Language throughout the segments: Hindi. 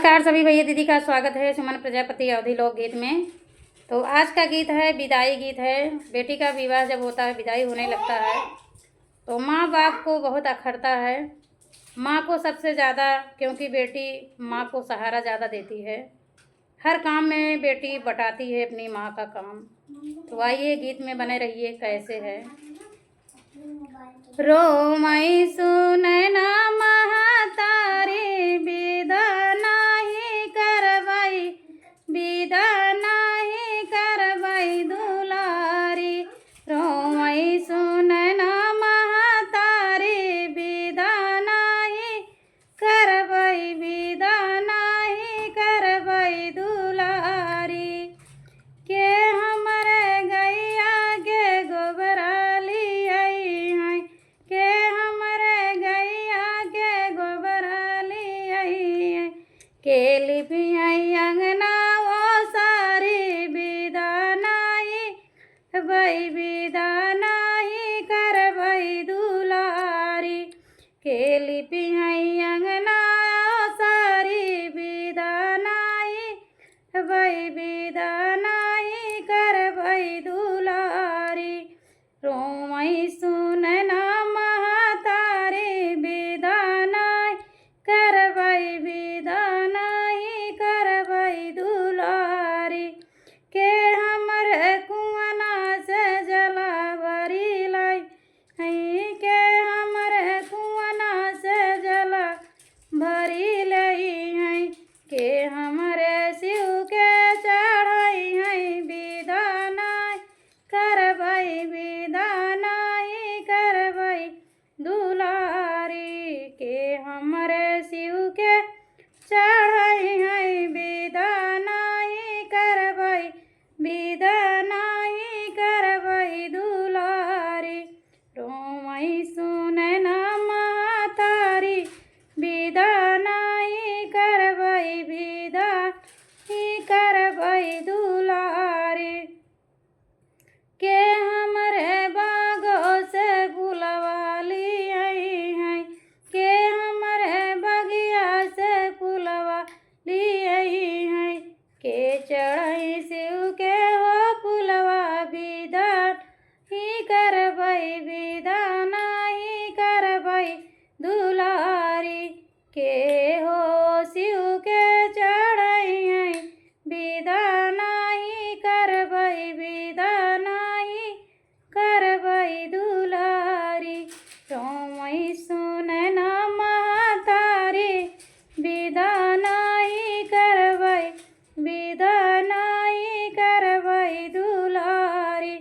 नमस्कार सभी भैया दीदी का स्वागत है सुमन प्रजापति अवधि लोकगीत में। तो आज का गीत है विदाई गीत है। बेटी का विवाह जब होता है, विदाई होने लगता है तो माँ बाप को बहुत अखरता है। माँ को सबसे ज़्यादा, क्योंकि बेटी माँ को सहारा ज़्यादा देती है। हर काम में बेटी बटाती है अपनी माँ का काम। तो आइए गीत में बने रहिए। कैसे है रोमई सुनैना महतारी विदा नहीं करबई, विदा नहीं करबई दुलारी। रोमई सुनैना महतारी विदा नहीं करबई, विदा नहीं करबई दुलारी। के हमरे गैया के गोबरा लियाई हैं, के हमरे गैया के गोबरा लियाई हैं। के लिपियाई अंगना वो सारी विदा नहीं करबई, विदा नहीं करबई दुलारी। के लिपियाई अंगना वो सारी विदा नहीं करबई, विदा नहीं करबई दुलारी। रोमई सुनैना महतारी विदा नहीं करबई, विदा नहीं करबई दुलारी। के हमरे कुआना से जला भरी लाई हैं, के हमरे कुआना से जला भरी लई हैं। के हमरे शिव के चढ़ाई हैं, विदा नहीं करबई, विदा नहीं करबई दुलारी। के हमरे शिव के चढ़ाई हैं, विदा नहीं करबई, विदा नहीं करबई दुलारी। रोमई सुनैना महतारी विदा नहीं करबई, विदा नहीं करबई दुलारी। के हमरे बागों से फुलवा लियाई हैं, के हमरे बगिया से फुलवा लियाई हैं। के चढ़ई शिव के हो फुलवा विदा नहीं करबई, विदा नहीं करबई दुलारी। के हो शिव के चढ़ई हैं, विदा नहीं करबई, विदा नहीं करबई दुलारी। रोमई सुनैना महतारी विदा नहीं करबई, विदा नहीं करबई दुलारी।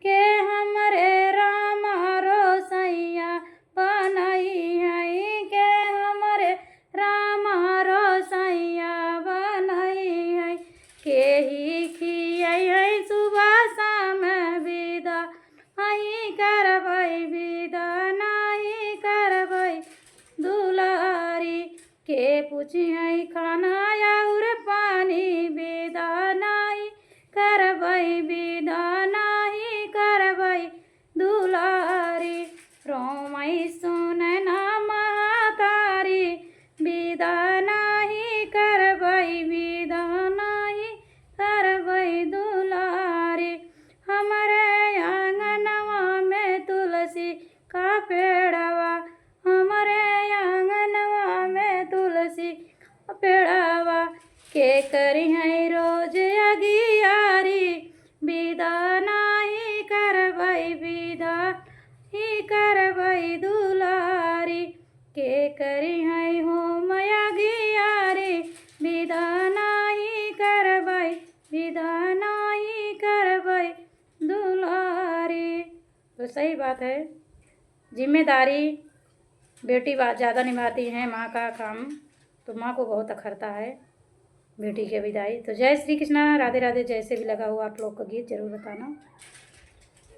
के हमरे राम रोसैया बनई हैं, के हमरे राम रोसैया बनई हैं। के ही खियाई हैं सुबह शाम विदा नहीं करबई, विदा नहीं करबई दुलारी। के पूछियई खाना और पानी विदा नहीं करबई, विदा नहीं करबई दुलारी। रोमई सुनैना महतारी विदा नहीं करबई, विदा नहीं करबई दुलारी। हमरे आंगनवा में तुलसी का पेड़वा, हमरे आंगनवा में तुलसी का पेड़वा। के करी हैं रोज अगियारी विदा नहीं करबई, विदा नहीं करबई दुलारी। के करी हैं होम अगियारी विदा नहीं करबई, विदा नहीं करबई दुलारी। तो सही बात है, जिम्मेदारी बेटी ज़्यादा निभाती है माँ का काम, तो माँ को बहुत अखरता है बेटी के विदाई। तो जय श्री कृष्णा, राधे राधे। जैसे भी लगा हुआ आप लोग का गीत ज़रूर बताना।